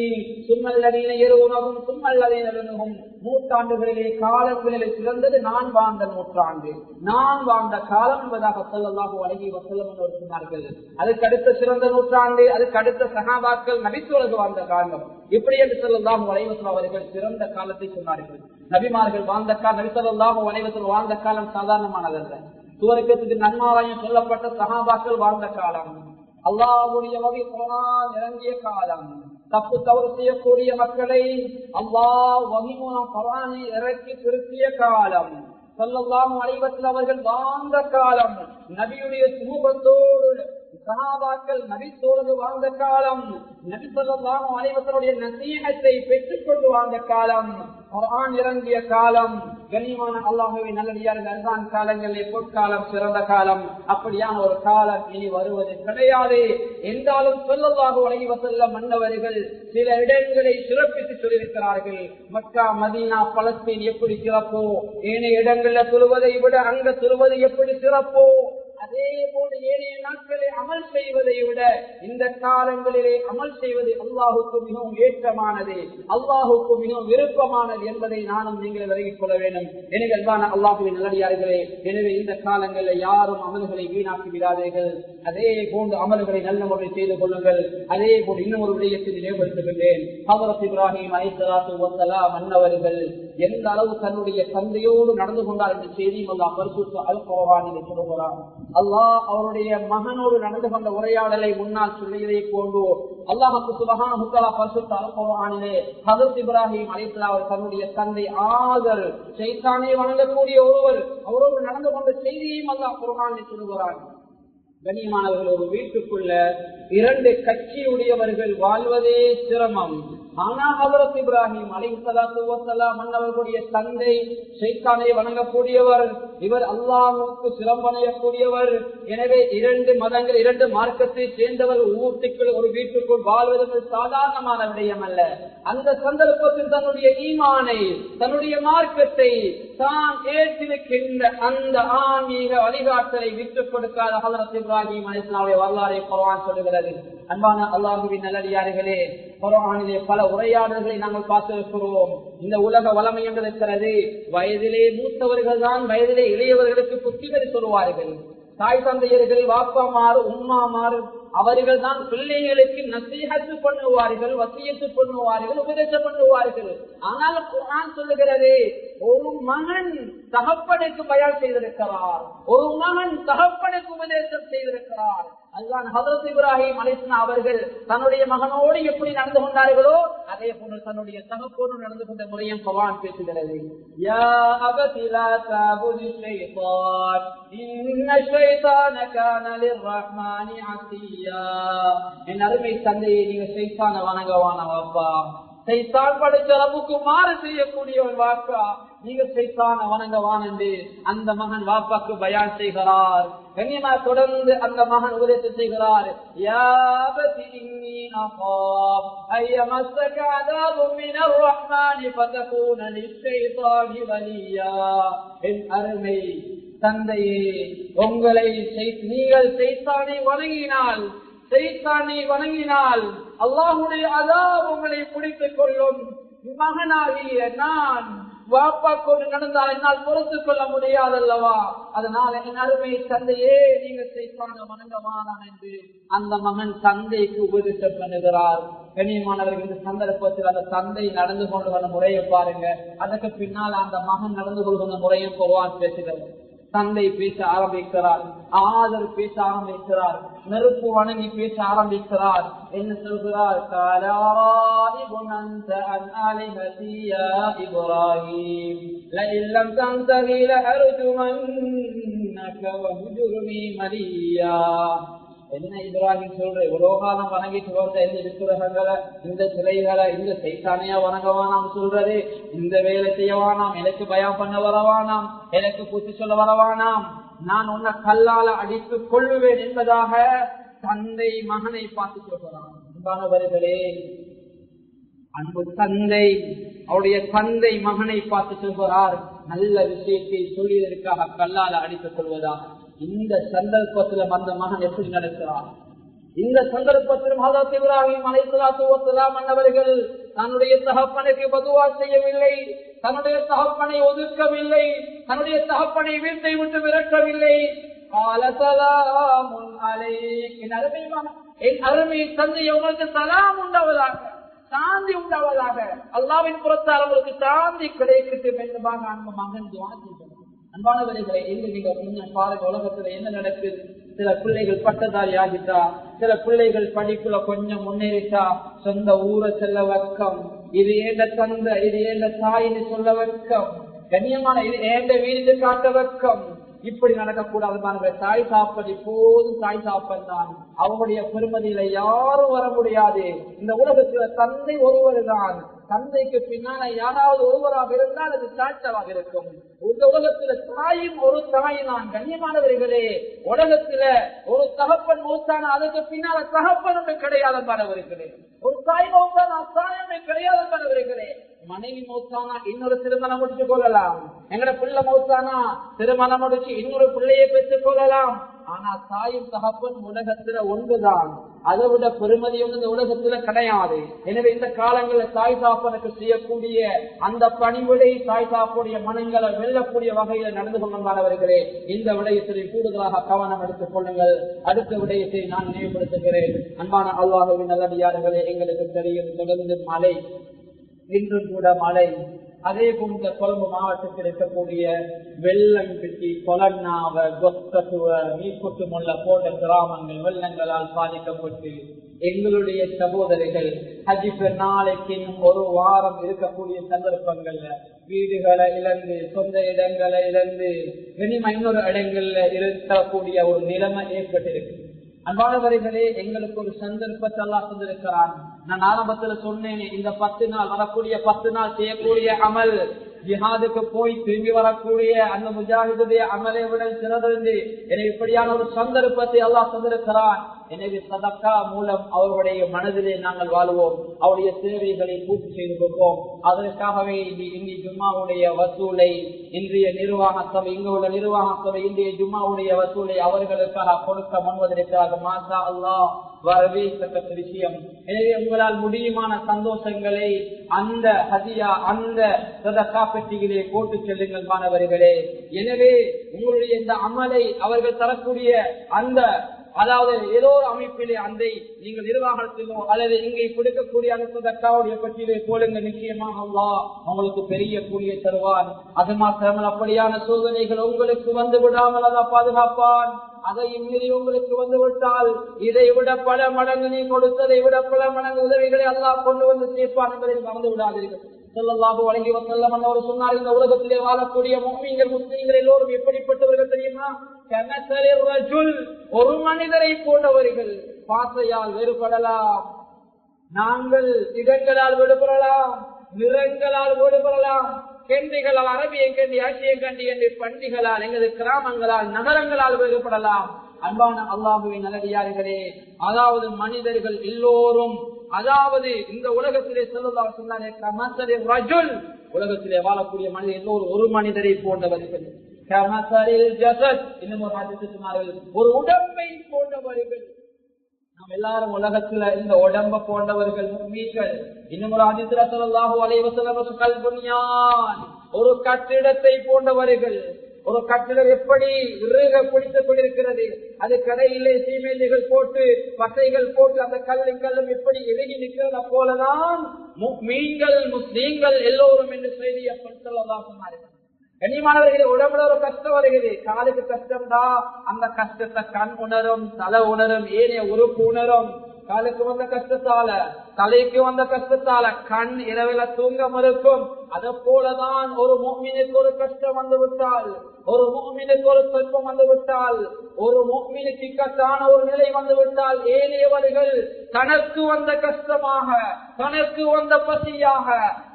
Speaker 1: சும்மல்லதீன யரூனஹும் சும்மல்லதீன யரூனஹும். நூற்றாண்டுகளிலே காலங்களிலே சிறந்தது நான் வாழ்ந்த நூற்றாண்டு, நான் வாழ்ந்த காலம் என்பதாக ஸல்லல்லாஹு அலைஹி வஸல்லம் அவர்கள் சொன்னார்கள். அதுக்கு அடுத்த சிறந்த நூற்றாண்டு, அதுக்கு அடுத்த சஹாபாக்கள் நபித்தோழர்கள் வாழ்ந்த காலம். இப்படி என்று ஸல்லல்லாஹு அலைஹி வஸல்லம் அவர்கள் சிறந்த காலத்தை சொன்னார்கள். நபிமார்கள் வாழ்ந்த காலம், நபி ஸல்லல்லாஹு அலைஹி வஸல்லம் வாழ்ந்த காலம் சாதாரணமானதல்ல. சுவர்க்கத்துக்கு நன்மாராயம் சொல்லப்பட்ட சஹாபாக்கள் வாழ்ந்த காலம், அல்லாஹ்வுடைய வகை குர்ஆன் இறங்கிய காலம், தப்பு தவறு செய்யக்கூடிய மக்களை அல்லாஹ் வஹி மூலம் குர்ஆனை இறக்கி திருத்திய காலம், ஸல்லல்லாஹு அலைஹி வஸல்லம் அவர்கள் வாழ்ந்த காலம், நபியுடைய சுமூகத்தோடு சஹாபாக்கள் நபித்தோடு வாழ்ந்த காலம், நபி ஸல்லல்லாஹு அலைஹி வஸல்லம் நசீஹத்தை பெற்றுக் கொண்டு வாழ்ந்த காலம், குர்ஆன் இறங்கிய காலம். கண்ணியமான அல்லாஹ்வின் நல்லடியார்கள், அன்பான காலங்களிலே பொற்காலம் சிறந்த காலம். அப்படியான ஒரு காலம் இனி வருவது கிடையாது என்றாலும் ஸல்லல்லாஹு அலைஹி வஸல்லம் மன்னவர்கள் சில இடங்களை சிறப்பித்து சொல்லியிருக்கிறார்கள். மக்கா, மதீனா, பலஸ்தீன் எப்படி சிறப்போ, ஏனைய இடங்களில் சொல்வதை விட அங்க சொல்வது எப்படி சிறப்போ, அதே போன்று ஏனைய நாட்களை அமல் செய்வதை விட இந்த காலங்களிலே அமல் செய்வது அல்லாஹுக்கு மிகவும் ஏற்றமானது, அல்லாஹுக்கு மிகவும் விருப்பமானது என்பதை நானும் நீங்கள் விலகிக் கொள்ள வேண்டும். எனவே அன்பான அல்லாஹுவின் நல்லடியார்களே, எனவே இந்த காலங்களில் யாரும் அமல்களை வீணாக்கி விடாதீர்கள். அதே போன்று அமல்களை நல்ல முறையில் செய்து கொள்ளுங்கள். அதே போன்று இன்னும் ஒரு விடயத்தில் நினைவுபடுத்துகின்றேன். ஹஜ்ரத் இப்ராஹிம் அலைஹிஸ்ஸலாத்து வஸ்ஸலாம் மன்னவர்கள் எந்த அளவு தன்னுடைய தந்தையோடு நடந்து கொண்டார் என்ற செய்தியும் அல்லாஹ் பரிசுத்த அல் குர்ஆனிலே சொல்கிறார். அல்லாஹ் அவருடைய மகனோடு நடந்து கொண்ட உரையாடலை முன்னால் சொல்லியதை போன்று அல்லாஹ் சுப்ஹானஹு வ தஆலா பரிசுத்த அல் குர்ஆனிலே ஹஜ்ரத் இப்ராஹிம் அலைஹிஸ்ஸலாம் அவர் தன்னுடைய தந்தை ஆதர் ஷைத்தானை வணங்கக்கூடிய ஒருவர் அவரோடு நடந்து கொண்ட செய்தியையும் அல்லாஹ் குர்ஆனில் சொல்கிறார். கண்ணியமானவர்கள், ஒரு வீட்டுக்குள்ள 2 கட்சியுடையவர்கள் வாழ்வதே சிரமம். ஆனா ஹஜ்ரத் இப்ராஹிம் அலைஹிஸ்ஸலாத்து வஸ்ஸலாம் மன்னவர்களுடைய தந்தை ஷைத்தானை வணங்கக்கூடியவர், இவர் அல்லாஹ்வுக்கு சிரமப்படையக்கூடியவர். எனவே 2 மதங்கள், 2 மார்க்கத்தை சேர்ந்தவர் ஒரு வீட்டுக்குள் வாழ்வது சாதாரணமான விடயம் அல்ல. அந்த சந்தர்ப்பத்தில் தன்னுடைய ஈமானை, தன்னுடைய மார்க்கத்தை தான் ஏற்றிருக்கின்ற அந்த ஆன்மீக வழிகாட்டலை விட்டுக் கொடுக்காத ஹஜ்ரத் இப்ராஹிம் அலைஹிஸ்ஸலாமுடைய வரலாறை குர்ஆன் சொல்லுகிறது. அன்பான அல்லாஹ்வின் நல்லடியார்களே, குர்ஆனிலே பல உரையாடல்களை நாங்கள் பார்த்திருக்கிறோம். இந்த உலக வளமை என்று இருக்கிறது. வயதிலே மூத்தவர்கள் தான் வயதிலே இளையவர்களுக்கு புத்திமதி சொல்வார்கள். தாய் தந்தையர்கள், வாப்பாமாறு, உம்மாமாறு அவர்கள் தான் பிள்ளைகளுக்கு நசீஹத்து பண்ணுவார்கள், வசியத்து பண்ணுவார்கள், உபதேசம் பண்ணுவார்கள். ஆனால் குர்ஆன் சொல்லுகிறது, ஒரு மகன் தகப்பனுக்கு பயான் செய்திருக்கிறார், ஒரு மகன் தகப்பனுக்கு உபதேசம் செய்திருக்கிறார். அதுதான் ஹஜ்ரத் இப்ராஹிம் அலைஹிஸ்ஸலாம் அவர்கள் தன்னுடைய மகனோடு எப்படி நடந்து கொண்டார்களோ அதே போன்று தன்னுடைய தகப்பனோடு நடந்து கொண்ட முறையும் குர்ஆன் பேசுகிறது. யா அபதி லா தஅபுதி ஷைத்தான் இன்ன ஷைத்தான கான லிர்ரஹ்மானி அஸியா. என் அருமை தந்தையே, நீங்க ஷைத்தானை வணங்கவான வாப்பா, சைத்தான் படைச்ச ரப்புக்கு மாறு செய்யக்கூடிய ஒரு வாப்பா, நீங்க சைத்தான வணங்க வானண்டு அந்த மகன் வாப்பாக்கு பயான் செய்கிறார். கண்ணியமா தொடர்ந்து அந்த மகன் உபதேசம் செய்கிறார். யா அபதி இன்னி அகாப் அய்யமஸ்ஸக அஸாபு மினர் ரஹ்மானி ஃபதகூன லிஷைத்தானி வலியா. என் அருமை தந்தையே, உங்களை நீங்கள் சைத்தானை வணங்கினால் அல்லாஹ்வுடைய அஸாப் உங்களை பிடித்துக் கொள்ளும். மகனாகிய நான் வாப்பா கொண்டு நடந்தால் என்னால் பொறுத்துக் கொள்ள முடியாதல்லவா? அதனால என் அருமை தந்தையே, நீங்க சைத்தான வணங்கமானான் என்று அந்த மகன் தந்தைக்கு உபதேசம் பண்ணுகிறார். கண்ணியமானவர்கள், இந்த சந்தர்ப்பத்தில் அந்த தந்தை நடந்து கொண்டு வந்த முறையை பாருங்க. அதற்கு பின்னால் அந்த மகன் நடந்து கொள்கிற முறையும் குர்ஆன் பேசுகிறது. தந்தை பேச ஆரம்பிக்கிறார், ஆதர் பேச ஆரம்பிக்கிறார், நெருப்பு வணங்கி பேச ஆரம்பிக்கிறார். என்ன சொல்கிறார்? என்ன இப்ராஹிம் சொல்ற, இவ்வளவு காலம் வணங்கிட்டு வந்த இந்த விக்கிரகங்களை, இந்த சிலைகளை, இந்த சைத்தானையா வணங்கவானாம் சொல்றது, இந்த வேலை செய்யவானாம், எனக்கு பயம் பண்ண வரவானாம், எனக்கு புத்தி சொல்ல வரவானாம், நான் உன்னை கல்லால அடித்துக் கொள்ளுவேன் என்பதாக தந்தை மகனை பார்த்து சொல்கிறான். அன்பானவர்களே, அன்பு தந்தை அவருடைய தந்தை மகனை பார்த்து சொல்கிறார், நல்ல விஷயத்தை சொல்லியதற்காக கல்லால அடித்துக் கொள்வதாக. இந்த சந்தர்ப்பத்திலும் அந்த மகன் எப்படி நடக்கிறார்? இந்த சந்தர்ப்பத்திலும் ஹஜ்ரத் இப்ராஹிம் அலைஹிஸ்ஸலாத்து வஸ்ஸலாம் அன்னவர்கள் தன்னுடைய தகப்பனுக்கு பதுவா செய்யவில்லை, தன்னுடைய தகப்பனை ஒதுக்கவில்லை, தன்னுடைய தகப்பனை வீட்டை விட்டு விரட்டவில்லை. என் அருமை தந்தை, உங்களுக்கு சலாம் உண்டாவதாக, சாந்தி உண்டாவதாக, அல்லாஹ்வின் புறத்தால் உங்களுக்கு சாந்தி கிடைக்கட்டும் என்பதாக அந்த மகன் துஆ செய்கிறார். அன்பானவர்களை, இன்று நீங்க கொஞ்சம் பாருங்க, உலகத்துல என்ன நடக்குது? சில பிள்ளைகள் பட்டதாரி ஆகிட்டா, சில பிள்ளைகள் படிப்புல கொஞ்சம் முன்னேறிட்டா சொந்த ஊரை செல்ல வெக்கம், இது ஏண்ட தந்தை, இது ஏண்ட தாயின்னு சொல்ல வெக்கம், கண்ணியமான இது ஏண்ட வீடு காட்ட வெக்கம். இப்படி நடக்கக்கூடாது. தாய் சாப்பது இப்போதும் தாய் சாப்பன் தான், அவங்களுடைய பெருமதியில யாரும் வர முடியாது. இந்த உலகத்துல தந்தை ஒருவர் தான், தந்தைக்கு பின்னால யாராவது ஒருவராக இருந்தால் அது சாட்சவாக இருக்கும். இந்த உலகத்துல தாயும் ஒரு தாய் தான். கண்ணியமானவர்களே, உலகத்துல ஒரு தகப்பன் மூத்தான அதுக்கு பின்னால தகப்பனுமே கிடையாது என்பவர்களே, ஒரு தாய் மூத்தான தாயமே கிடையாது என்பவர்களே. மனைவி மௌத்தானா இன்னொரு திருமணம் முடிச்சு கொள்ளலாம், எங்கட பிள்ளை மௌத்தானா திருமணம் முடிச்சு இன்னொரு பிள்ளையை பெற்றுக் கொள்ளலாம். ஆனா தாயும் தகப்பன் உலகத்துல ஒன்றுதான், அதை விட பெருமதி ஒன்று இந்த உலகத்துல கிடையாது. எனவே இந்த காலங்களில் தாய் தாப்பனுக்கு செய்யக்கூடிய அந்த பணிவிடை, தாய் தாப்புடைய மனங்களை வெல்லக்கூடிய வகையில நடந்து கொள்ளுமானவர்களே, இந்த விடயத்தில் கூடுதலாக கவனம் எடுத்துக் கொள்ளுங்கள். அடுத்த விடயத்தை நான் நினைவுபடுத்துகிறேன். அன்பான அல்லாஹ்வின் நல்லடியார்களே, எங்களுக்கு தெரியும் தொடர்ந்து மழை, இன்றும் கூட மழை. அதே போன்ற கொழும்பு மாவட்டத்தில் இருக்கக்கூடிய வெள்ளம்பிட்டி, கொலன்னாவ, கொத்தத்துவ, மீக்குட்டுமுள்ள போன்ற கிராமங்கள் வெள்ளங்களால் பாதிக்கப்பட்டு எங்களுடைய சகோதரிகள் ஹஜ் பெருநாளைக்கு ஒரு வாரம் இருக்கக்கூடிய சந்தர்ப்பங்கள்ல வீடுகளை இழந்து, சொந்த இடங்களை இழந்து, இனிமே இன்னொரு இடங்கள்ல இருக்கக்கூடிய ஒரு நிலைமை ஏற்பட்டிருக்கு. அன்பானவர்களே, எங்களுக்கு ஒரு சந்தர்ப்பத்தை அல்லாஹ் தந்திருக்கிறான். நான் ஆரம்பத்துல சொன்னேன், இந்த 10 நாள் வரக்கூடிய 10 நாள் செய்யக்கூடிய அமல், ஜிஹாதுக்கு போய் திரும்பி வரக்கூடிய அந்த முஜாஹிதுடைய அமலை விட சிறந்தது. எனவே இப்படியான ஒரு சந்தர்ப்பத்தை அல்லாஹ் தந்திருக்கிறான். எனவே சதக்கா மூலம் அவருடைய மனதிலே நாங்கள் வாழ்வோம், அவருடைய தேவைகளை பூர்த்தி செய்து கொடுப்போம். அதற்காகவே இந்திய ஜும்மாவுடைய வசூலை, இன்றைய நிர்வாக சபை, இங்கு உள்ள நிர்வாக சபை இன்றைய ஜும்மாவுடைய வசூலை அவர்களுக்காக கொடுக்க முன்வதற்காக மாஷா அல்லாஹ் வரவேற்கத்தக்க விஷயம். எனவே உங்களால் முடியுமான சந்தோஷங்களை அந்த ஹதியா, அந்த சதக்கா பெட்டிகளே போட்டு செல்லுங்கள் மாணவர்களே. எனவே உங்களுடைய இந்த அமலை அவர்கள் தரக்கூடிய அந்த, அதாவது ஏதோ ஒரு அமைப்பிலே அந்தை நீங்கள் நிர்வாகத்திலோ அல்லது இங்கே கொடுக்கக்கூடிய அந்த சதக்காவுடைய பற்றியிலே போலுங்க. நிச்சயமாக அல்லாஹ் உங்களுக்கு பெரிய கூலிய தருவான். அது மாத்திரமல் அப்படியான சோதனைகள் உங்களுக்கு வந்து விடாமல் அல்லாஹ் பாதுகாப்பான். அதையும் மீறி உங்களுக்கு வந்து விட்டால் இதை விட பல மடங்கு நீ கொடுத்ததை விட பல மடங்கு உதவிகளை அல்லாஹ் கொண்டு வந்து சேர்ப்பான் என்பதை மறந்து விடாதீர்கள். ஸல்லல்லாஹு அலைஹி வஸல்லம் அவர் சொன்னார், இந்த உலகத்திலே வாழக்கூடிய முஃமின்கள், முஸ்லிம்கள் எல்லோரும் எப்படிப்பட்டவர்கள் தெரியுமா? கமஸலிர் ரஜுல், ஒரு மனிதரை போன்றவர்கள். பாசையால் வேறுபடலாம், நாங்கள் இடங்களால் விடுபடலாம், நிறங்களால் விடுபடலாம், கெண்டிகளால், அரபிய கண்டி, ஆசிய கண்டி என்று பண்டிகளால், எங்களது கிராமங்களால், நகரங்களால் வேறுபடலாம். அன்பான அல்லாஹுவின் நல்லடியார்களே, அதாவது மனிதர்கள் எல்லோரும், அதாவது இந்த உலகத்திலே ஸல்லல்லாஹு அலைஹி வஸல்லம் ரஜுல், உலகத்திலே வாழக்கூடிய மனிதர் எல்லோரும் ஒரு மனிதரை போன்றவர்கள். கமஸலில் ஜஸத், இன்னும் ஒரு ஹதீஸில் சொன்னார்கள், ஒரு உடம்பை போன்றவர்கள். நாம் எல்லாரும் உலகத்துல இந்த உடம்ப போன்றவர்கள் முஃமின்கள். இன்னும் ஒரு ஹதீஸில் ஸல்லல்லாஹு அலைஹி வஸல்லம் கல்புன்யான், ஒரு கட்டிடத்தை போன்றவர்கள். ஒரு கட்டிடம் எப்படி இறுக பிடித்துக் கொண்டிருக்கிறது, அது கரையிலே சீமெண்டுகள் போட்டு பசைகள் போட்டு அந்த கல்லும் எப்படி இறுகி நிற்கிறத போலதான் முஃமின்கள், முஸ்லீம்கள் எல்லோரும் என்று செய்தியை ஸல்லல்லாஹு அலைஹி வஸல்லம். கண்ணியமானவர்களே, உடம்புல ஒரு கஷ்டம் வருகிறது, காலுக்கு கஷ்டம் தான், அந்த கஷ்டத்தை கண் உணரும், தலை உணரும், ஏனைய உறுப்பு உணரும். காலுக்கு வந்த கஷ்டத்தால, தலைக்கு வந்த கஷ்டத்தால கண் இரவில தூங்க மறுக்கும். அதை போலதான் ஒரு முஃமினுக்கு ஒரு கஷ்டம் வந்து விட்டால், ஒரு முஃமினுக்கு ஒரு துன்பம் வந்து விட்டால், ஒரு முஃமினுக்கு இக்கட்டான ஒரு நிலை வந்து விட்டால், ஏனையவர்கள் தனக்கு வந்த கஷ்டமாக, தனக்கு வந்த பசியாக,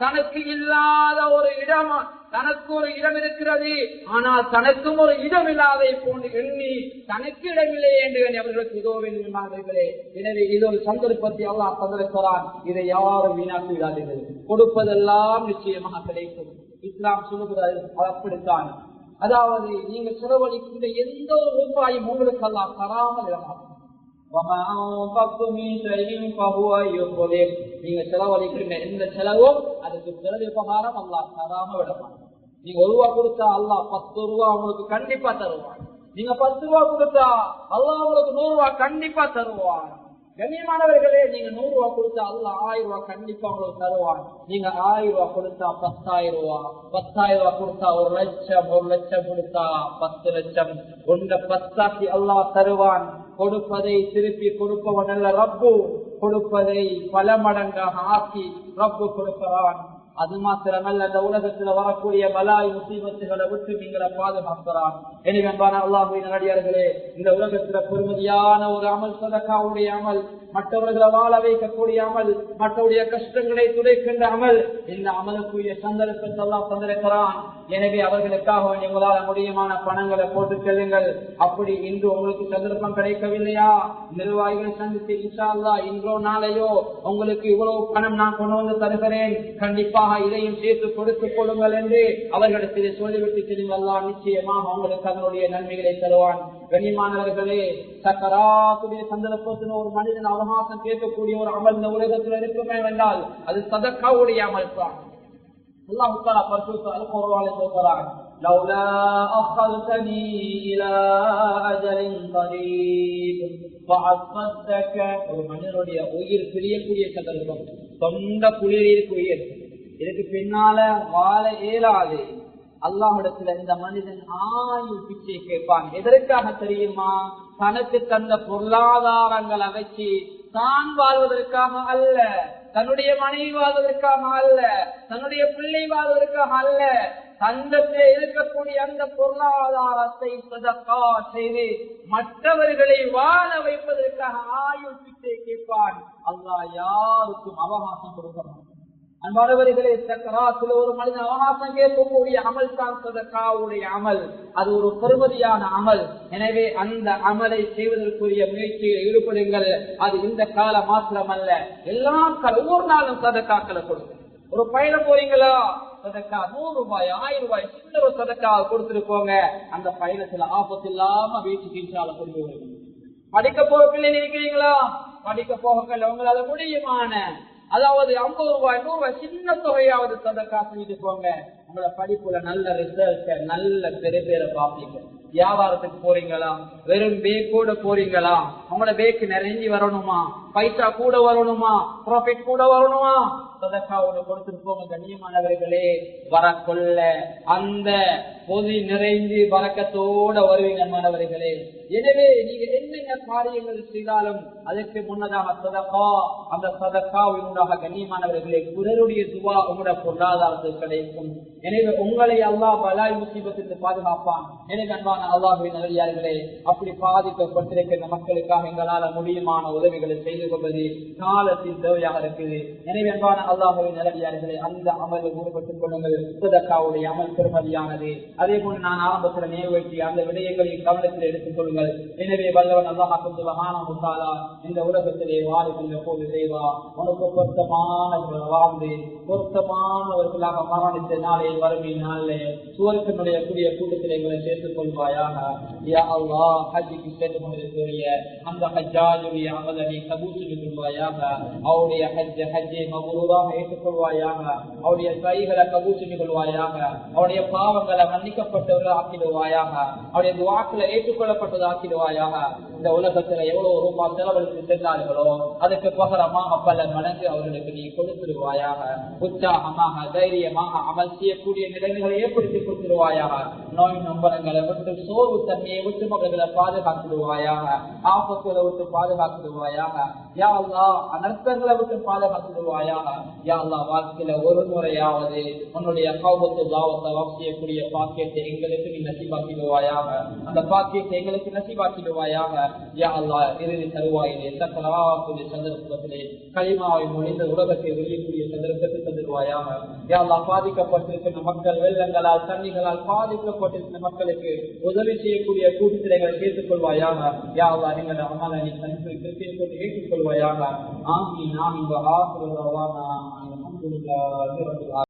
Speaker 1: தனக்கு இல்லாத ஒரு இடம், தனக்கு ஒரு இடம் இருக்கிறது, ஆனால் தனக்கும் ஒரு இடம் இல்லாதை போன்று எண்ணி தனக்கு இடமில்லை என்று அவர்களுக்கு இதோ வேண்டுமானவர்களே. எனவே இது ஒரு சந்தர்ப்பத்தை அல்லாஹ் தந்திருக்கிறான். இதை யாரும் வீணாக்கி விடாதீர்கள். கொடுப்பதெல்லாம் நிச்சயமாக கிடைக்கும். இஸ்லாம் சொல்லுகிறது அப்படித்தான். அதாவது நீங்கள் செலவழிக்கின்ற எந்த ஒரு ரூபாயும் உங்களுக்கு அல்லாஹ் தராமல் இடமாகும். நீங்க செலவழிக்கின்ற எந்த செலவும் அதுக்கு பிறகு உபகாரம் அல்லாஹ் தராம விடமாட்டான். நீங்க 1 ரூபா கொடுத்தா அல்லாஹ் 10 ரூபா உங்களுக்கு கண்டிப்பா தருவான். நீங்க 10 ரூபா கொடுத்தா அல்லாஹ் உங்களுக்கு 100 ரூபா கண்டிப்பா தருவான். கண்ணியமானவர்களே, நீங்க 100 ரூபா கொடுத்தா அல்லாஹ் 1000 ரூபா கண்டிப்பா உங்களுக்கு தருவான். நீங்க 1000 ரூபா கொடுத்தா 10,000 ரூபா, 10,000 ரூபா கொடுத்தா 1 லட்சம், 1 லட்சம் கொடுத்தா 10 லட்சம், ஒன்றை 10ஆக்கி அல்லாஹ் தருவான். கொடுப்பதை திருப்பி கொடுப்பவன் அல்ல ரப்பு, கொடுப்பதை பல மடங்காக ஆக்கி ரப்பு கொடுக்கிறான். அது மாத்திரமல்ல, அந்த உலகத்துல வரக்கூடிய பலாய் முசீபத்துகளை விட்டு நீங்களை பாதுகாக்கிறான். எனவே அன்பான அல்லாஹ்வின் நல்லடியார்களே, இந்த உலகத்துல பெருமதியான ஒரு அமல் சதகாவுடைய அமல், மற்றவர்களை வாழ வைக்கக்கூடிய அமல், மற்றவருடைய கஷ்டங்களை துடைக்கின்ற அமல், இந்த அமலுக்குரிய சந்தர்ப்பத்தை அல்லாஹ் தந்திருக்கிறான். எனவே அவர்களுக்காக உங்களால் முடியுமான பணங்களை போட்டு செல்லுங்கள். அப்படி இன்று உங்களுக்கு சந்தர்ப்பம் கிடைக்கவில்லையா, நிர்வாகிகளை சந்தித்து இன்ஷா அல்லாஹ் இன்றோ நாளையோ உங்களுக்கு இவ்வளவு பணம் நான் கொண்டு வந்து தருகிறேன், கண்டிப்பாக இதையும் சேர்த்து கொடுத்துக் கொள்ளுங்கள் என்று அவர்களிடத்தில் சொல்லிவிட்டு செல்லுங்கள். அல்லாஹ் நிச்சயமாக உங்களுக்கு அதனுடைய நன்மைகளை தருவான். கண்ணியமானவர்களே, சக்கராத்துடைய சந்தர்ப்பத்தில் ஒரு மனிதன் அவகாசம் கேட்கக்கூடிய ஒரு அமல் இந்த உலகத்தில் இருக்குமே என்றால் அது சதக்காவுடைய அமல் தான். அல்லாஹ் தஆலா பரிசுத்த அல் குர்ஆனில் சொல்கிறான், லௌலா அഖல்தனி இலா அஜலின் கரீப் ஃபஅஸ்ஸதக. ஒரு மனிதனுடைய உயிர் பிரியக்கூடிய சந்தர்ப்பம், சொந்த குளிரிற்கு உயிர், இதுக்கு பின்னால வாழ இயலாது. அல்லாஹ்விடத்துல இந்த மனிதன் ஆயுள் பிச்சை கேட்பான். எதற்காக தெரியுமா? தனக்கு தந்த பொருளாதாரங்களை வச்சு தான் வாழ்வதற்காக அல்ல, தன்னுடைய மனைவி வாழ்வதற்காக அல்ல, தன்னுடைய பிள்ளை வாழ்வதற்காக அல்ல, தந்தத்தில் இருக்கக்கூடிய அந்த பொருளாதாரத்தை சதகா செய்து மற்றவர்களை வாழ வைப்பதற்காக ஆயுள் பிச்சை கேட்பான். அல்லாஹ் யாருக்கும் அவகாசம் கொடுக்க மாட்டான். அன்பானவர்களே, சக்கராத்தில் ஒரு மனிதன் அவகாசம் கேட்கக்கூடிய அமல் தான் சதகாவுடைய அமல். அது ஒரு பெருமதியான அமல். எனவே அந்த அமலை செய்வதற்குரிய முயற்சியில் ஈடுபடுங்கள். அது இந்த காலம் மாத்திரமல்ல, எல்லா ஒவ்வொரு நாளும் சதகாக்களை கொடுங்க. ஒரு பயணம் போறீங்களா, சதக்கா 100 ரூபாய் 1000 ரூபாய் சின்ன ஒரு சதக்கா கொடுத்துட்டு போங்க. அந்த பயணத்துல ஆபத்து இல்லாம வீட்டுக்கு இன்ஷா அல்லாஹ் கொண்டு வருவீங்க. படிக்க போக பிள்ளை இருக்கிறீங்களா, படிக்க போக உங்களால முடியுமான, அதாவது 50 ரூபாய் 100 ரூபாய் சின்ன தொகையாவது சதக்கா செஞ்சுட்டு போங்க. உங்களோட படிப்புல நல்ல ரிசல்ட், நல்ல பெரிய பேரை பார்ப்பீங்க. வியாபாரத்துக்கு போறீங்களா, வெறும் பேக் கூட போறீங்களா, உங்களோட பேக்கு நிறைஞ்சி வரணுமா, பைசா கூட வரணுமா, ப்ராஃபிட் கூட வரணுமா, சதக்காவோட கொடுத்துட்டு போங்க. கண்ணியமானவர்களே, வரக்கொள்ள அந்த பொதி நிறைந்து வரக்கத்தோட வருவீங்க மாணவர்களே. எனவே நீங்க என்னென்ன காரியங்கள் செய்தாலும் அதற்கு முன்னதாக சதகா, அந்த சதகாவினூடாக கண்ணியமானவர்களே பிறருடைய துவா உங்களோட பொருளாதாரத்தில் கிடைக்கும். எனவே உங்களை அல்லாஹ் பலாய் முசீபத்திற்கு பாதுகாப்பான். எனவே அன்பான அல்லாஹ்வின் நல்லடியார்களே, அப்படி பாதிக்கப்பட்டிருக்கின்ற மக்களுக்காக எங்களால் முடியுமான உதவிகளை செய்து கொள்வது காலத்தின் தேவையாக இருக்குது. எனவே அன்பான அல்லாஹ்வின் நல்லடியார்களே, அந்த அமலில் ஈடுபட்டுக் கொள்ளுங்கள். சதகாவுடைய அமல் பெருமதியானது. அதே போன்று நான் ஆரம்பத்தில் நிறைவேற்றிய அந்த விடயங்களை கவனத்தில் எடுத்துக் கொள்ளுங்கள். எனவே வல்லவன் அல்லாஹ் சுப்ஹானஹு வ தஆலா இந்த உலகத்திலே வாழ்கின்ற போது தேவா உனக்கு பொருத்தமானவர்கள் வாழ்ந்து பொருத்தமானவர்களாக மரணித்த நாளே வறுமை நாளே சுவர்க்கனுடைய கூடிய கூட்டத்திலே எங்களை சேர்த்துக் கொள்வாயாக. யா அல்லாஹ், ஹஜ்ஜுக்கு சென்று கொண்டிருக்கிற அந்த ஹஜ்ஜாஜுடைய அமலை கபூல் செய்து கொள்வாயாக. அவருடைய ஹஜ்ஜை மபரூராக ஏற்றுக்கொள்வாயாக. அவருடைய கைகளை கபூல் செய்து கொள்வாயாக. அவருடைய பாவங்களை மன்னிக்கப்பட்டவர்கள் ஆக்கிடுவாயாக. அவருடைய துஆக்களை ஏற்றுக்கொள்ளப்பட்டது ஆக்கிடுவாயாக. இந்த உலகத்துல எவ்வளவு ரூபாய் செலவழித்து சென்றார்களோ அதுக்கு பகரமாக பல மடங்கு அவர்களுக்கு நீ கொடுத்துடுவாயாக. உற்சாகமாக தைரியமாக அமல் செய்யக்கூடிய நிலைமைகளை ஏற்படுத்தி கொடுத்துடுவாயாக. நோய் நம்பரங்களை விட்டு சோர்வு தன்மையை விட்டு மக்களை பாதுகாத்துடுவாயாக. ஆபத்துகளை விட்டு பாதுகாத்துடுவாயாக. யா அல்லாஹ், அனர்த்தங்களை விட்டு பாதுகாத்துடுவாயாக. யா அல்லாஹ், வாழ்க்கையில ஒரு முறையாவது உன்னுடைய கௌபத்து தாவத்தை செய்யக்கூடிய பாக்கியத்தை எங்களுக்கு நீ நசிபாக்கிடுவாயாக. அந்த பாக்கியத்தை எங்களுக்கு நசிபாக்கிடுவாயாக. யா அல்லாஹ், இறுதி தருவாயிலே சக்கராத்துடைய சந்தர்ப்பத்திலே கலிமாவை மொழிந்த உலகத்தை வெளியக்கூடிய சந்தர்ப்பத்தை தந்துடுவாயாக. யா அல்லாஹ், பாதிக்கப்பட்டிருக்கின்ற மக்கள் வெள்ளங்களால் தண்ணிகளால் பாதிக்கப்பட்டிருக்கின்ற மக்களுக்கு உதவி செய்யக்கூடிய கூட்டத்திலே சேர்த்துக் கொள்வாயாக. யா அல்லாஹ், எங்களை அமலை நீ ஏற்றுக்கொள்வாயாக. ஆமீன் ஆமீன்.